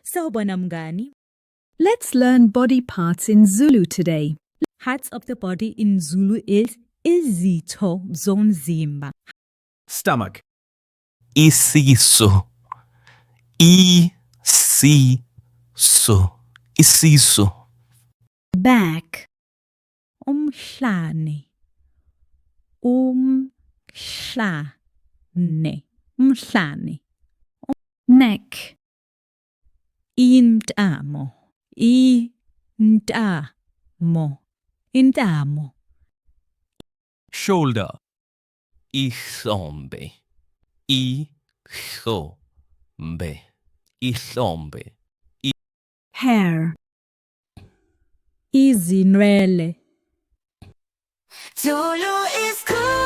Sawubona mngani. Let's learn body parts in Zulu today. Parts of the body in Zulu is izitho zomzimba. Stomach. Isisu. Isisu. Isisu. Back, Umhlane. Umhlane. neck, Intamo. Intamo. Shoulder. Ihlombe. Ihlombe. Ihlombe. hair, Izinwele. Zulu is cool.